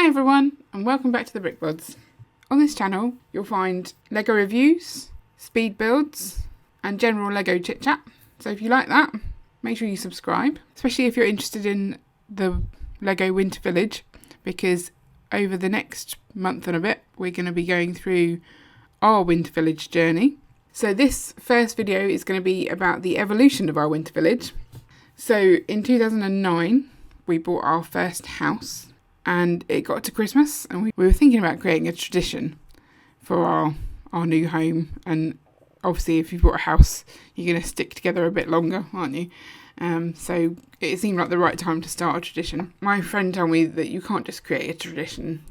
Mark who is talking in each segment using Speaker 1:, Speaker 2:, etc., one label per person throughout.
Speaker 1: Hi everyone, and welcome back to the Brickbuds. On this channel, you'll find LEGO reviews, speed builds, and general LEGO chit chat. So if you like that, make sure you subscribe, especially if you're interested in the LEGO Winter Village, because over the next month and a bit, we're going to be going through our Winter Village journey. So this first video is going to be about the evolution of our Winter Village. So in 2009, we bought our first house. And it got to Christmas and we were thinking about creating a tradition for our new home. And obviously if you've bought a house, you're going to stick together a bit longer, aren't you? So it seemed like the right time to start a tradition. My friend told me that you can't just create a tradition.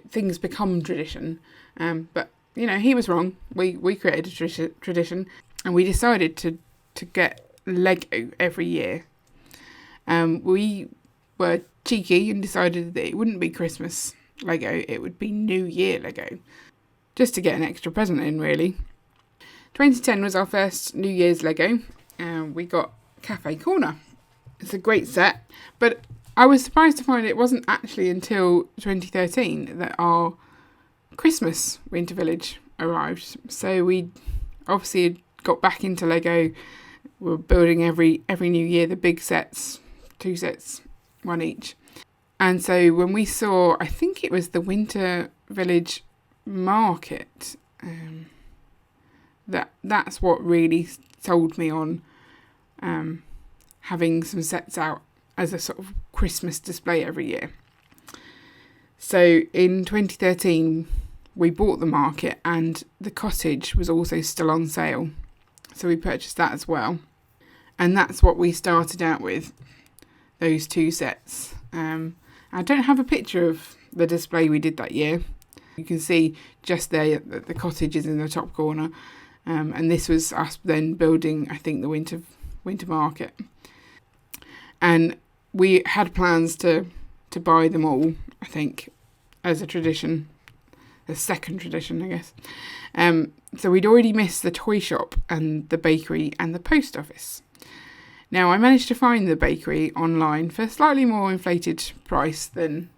Speaker 1: Things become tradition. But, you know, he was wrong. We created a tradition and we decided to get LEGO every year. We were cheeky and decided that it wouldn't be Christmas LEGO, it would be New Year LEGO, just to get an extra present in, really. 2010 was our first New Year's LEGO, and we got Cafe Corner. It's a great set, but I was surprised to find it wasn't actually until 2013 that our Christmas Winter Village arrived. So we obviously got back into LEGO. We were building every New Year the big sets, 2 sets, 1 each. And so when we saw, I think it was the Winter Village market, that's what really sold me on having some sets out as a sort of Christmas display every year. So in 2013, we bought the market and the cottage was also still on sale. So we purchased that as well. And that's what we started out with, those 2 sets. I don't have a picture of the display we did that year. You can see just there that the cottage is in the top corner. And this was us then building, I think, the winter market. And we had plans to buy them all, I think, as a tradition. A second tradition, I guess. So we'd already missed the toy shop and the bakery and the post office. Now, I managed to find the bakery online for a slightly more inflated price than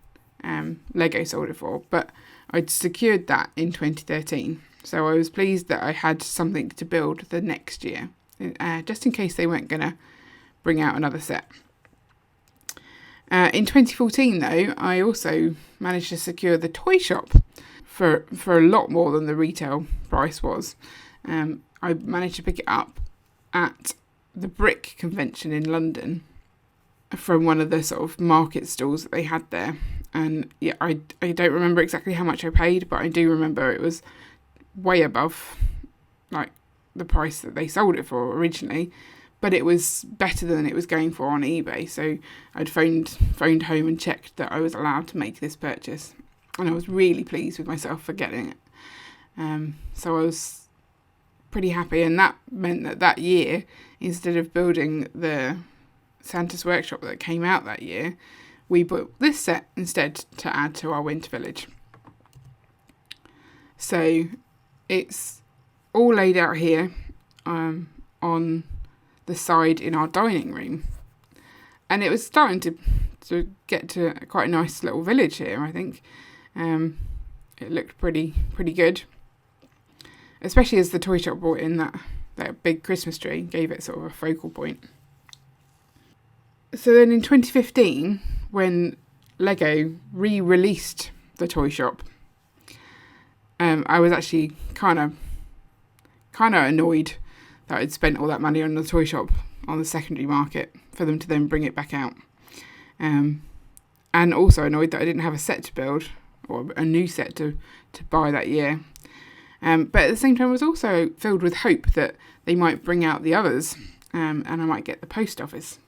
Speaker 1: LEGO sold it for, but I'd secured that in 2013. So I was pleased that I had something to build the next year, just in case they weren't going to bring out another set. In 2014, though, I also managed to secure the toy shop for a lot more than the retail price was. I managed to pick it up at the Brick convention in London from one of the sort of market stalls that they had there. And yeah, I don't remember exactly how much I paid, but I do remember it was way above like the price that they sold it for originally, but it was better than it was going for on eBay. So I'd phoned home and checked that I was allowed to make this purchase, and I was really pleased with myself for getting it. So I was pretty happy, and that meant that year, instead of building the Santa's Workshop that came out that year, we bought this set instead to add to our Winter Village. So it's all laid out here on the side in our dining room, and it was starting to get to quite a nice little village here, I think. It looked pretty good. Especially as the toy shop brought in that big Christmas tree, gave it sort of a focal point. So then in 2015, when LEGO re-released the toy shop, I was actually kind of annoyed that I'd spent all that money on the toy shop on the secondary market for them to then bring it back out. And also annoyed that I didn't have a set to build, or a new set to buy that year. But at the same time, I was also filled with hope that they might bring out the others, and I might get the post office.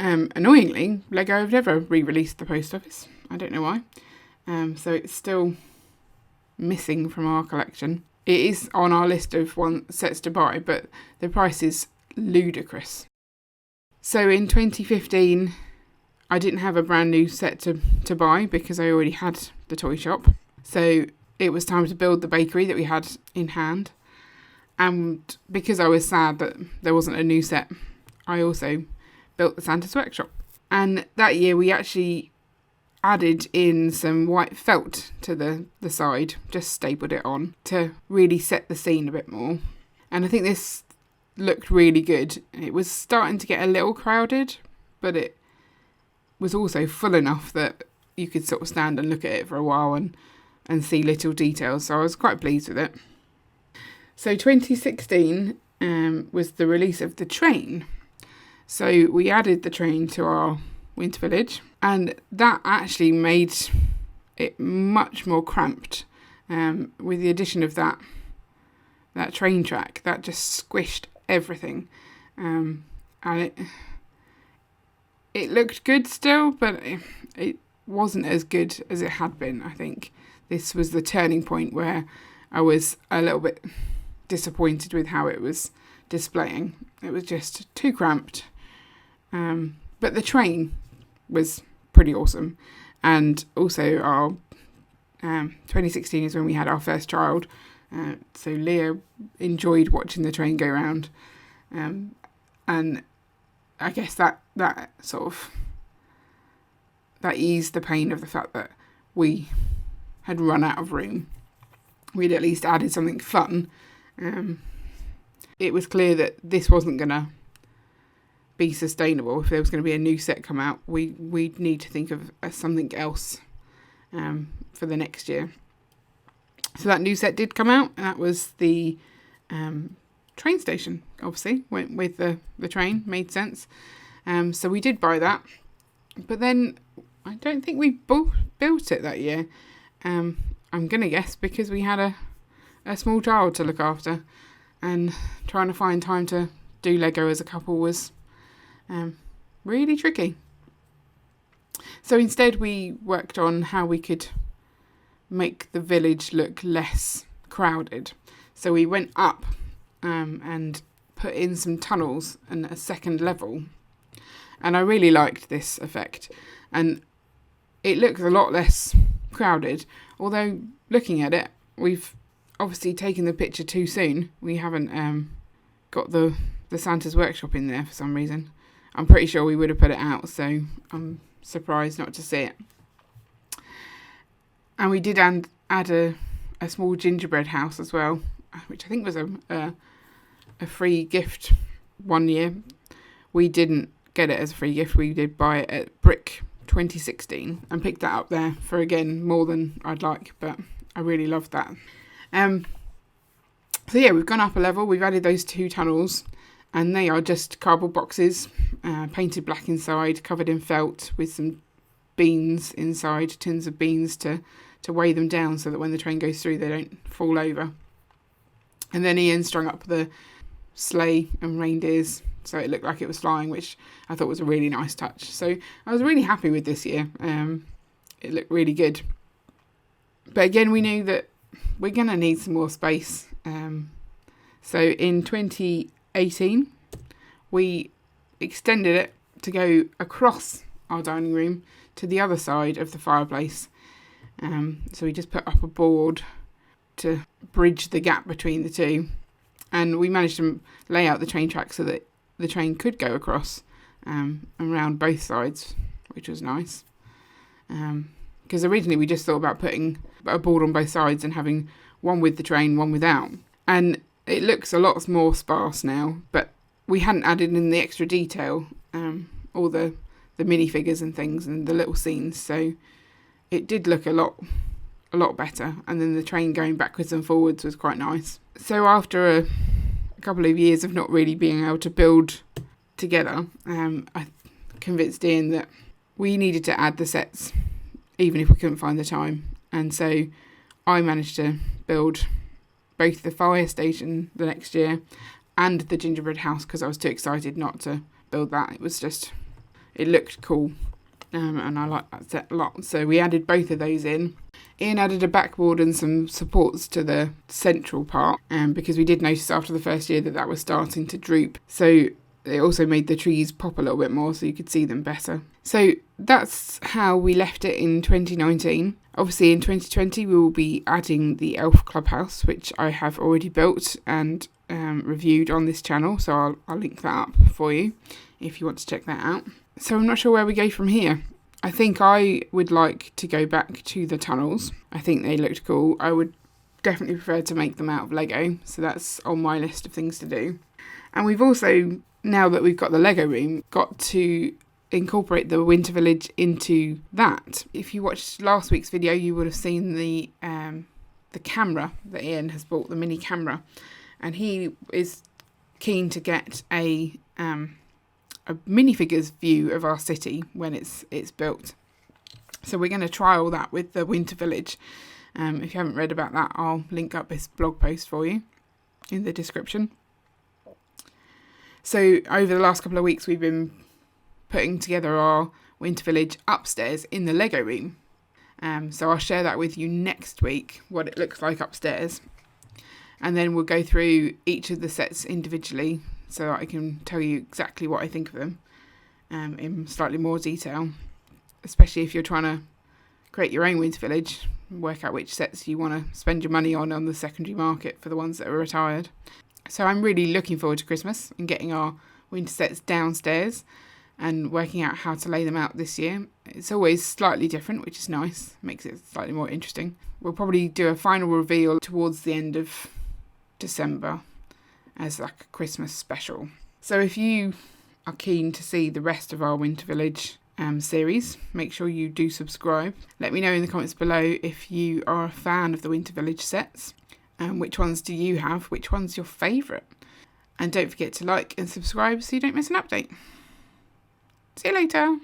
Speaker 1: Annoyingly, LEGO have never re-released the post office. I don't know why. So it's still missing from our collection. It is on our list of sets to buy, but the price is ludicrous. So in 2015, I didn't have a brand new set to buy because I already had the toy shop. So it was time to build the bakery that we had in hand. And because I was sad that there wasn't a new set, I also built the Santa's Workshop. And that year we actually added in some white felt to the side, just stapled it on to really set the scene a bit more. And I think this looked really good. It was starting to get a little crowded, but it was also full enough that you could sort of stand and look at it for a while and see little details. So I was quite pleased with it. So 2016 was the release of the train. So we added the train to our winter village, and that actually made it much more cramped. With the addition of that train track, that just squished everything, and it looked good still, but it wasn't as good as it had been. I think this was the turning point where I was a little bit disappointed with how it was displaying. It was just too cramped, but the train was pretty awesome. And also our 2016 is when we had our first child, so Leah enjoyed watching the train go round, and I guess that sort of that eased the pain of the fact that we had run out of room. We'd at least added something fun. It was clear that this wasn't going to be sustainable. If there was going to be a new set come out, we'd need to think of something else for the next year. So that new set did come out, and that was the train station. Obviously, went with the train, made sense. So we did buy that, but then I don't think we built it that year. I'm going to guess because we had a small child to look after, and trying to find time to do Lego as a couple was really tricky. So instead we worked on how we could make the village look less crowded. So we went up and put in some tunnels and a second level. And I really liked this effect. And it looks a lot less crowded. Although looking at it, we've obviously taken the picture too soon. We haven't got the Santa's Workshop in there for some reason. I'm pretty sure we would have put it out, so I'm surprised not to see it. And we did add a small gingerbread house as well, which I think was a free gift one year. We didn't get it as a free gift. We did buy it at Brick 2016 and picked that up there for, again, more than I'd like, but I really loved that. So yeah, we've gone up a level. We've added those 2 tunnels, and they are just cardboard boxes, painted black inside, covered in felt with some beans inside, tins of beans to weigh them down so that when the train goes through they don't fall over. And then Ian strung up the sleigh and reindeers so it looked like it was flying, which I thought was a really nice touch. So I was really happy with this year. It looked really good. But again, we knew that we're going to need some more space. So in 2018, we extended it to go across our dining room to the other side of the fireplace. So we just put up a board to bridge the gap between the two. And we managed to lay out the train track so that the train could go across around both sides, which was nice. Because originally we just thought about putting a board on both sides and having one with the train, one without. And it looks a lot more sparse now, but we hadn't added in the extra detail, all the minifigures and things and the little scenes, so it did look a lot better. And then the train going backwards and forwards was quite nice. So after a couple of years of not really being able to build together, I convinced Ian that we needed to add the sets, even if we couldn't find the time. And so I managed to build both the fire station the next year and the gingerbread house because I was too excited not to build that. It looked cool, and I liked that set a lot. So we added both of those in. Ian added a backboard and some supports to the central part, because we did notice after the first year that was starting to droop. So it also made the trees pop a little bit more so you could see them better. So that's how we left it in 2019. Obviously in 2020 we will be adding the Elf Clubhouse, which I have already built and reviewed on this channel, so I'll link that up for you if you want to check that out. So I'm not sure where we go from here. I think I would like to go back to the tunnels. I think they looked cool. I would definitely prefer to make them out of Lego, so that's on my list of things to do. And we've also, now that we've got the Lego room, got to incorporate the Winter Village into that. If you watched last week's video, you would have seen the camera that Ian has bought, the mini camera, and he is keen to get a minifigures view of our city when it's built. So we're going to trial that with the Winter Village. If you haven't read about that, I'll link up this blog post for you in the description. So over the last couple of weeks, we've been putting together our Winter Village upstairs in the Lego room. So I'll share that with you next week, what it looks like upstairs. And then we'll go through each of the sets individually so that I can tell you exactly what I think of them in slightly more detail, especially if you're trying to create your own Winter Village, work out which sets you want to spend your money on the secondary market for the ones that are retired. So I'm really looking forward to Christmas and getting our winter sets downstairs and working out how to lay them out this year. It's always slightly different, which is nice, makes it slightly more interesting. We'll probably do a final reveal towards the end of December as like a Christmas special. So if you are keen to see the rest of our Winter Village series, make sure you do subscribe. Let me know in the comments below if you are a fan of the Winter Village sets. Which ones do you have? Which one's your favourite? And don't forget to like and subscribe so you don't miss an update. See you later.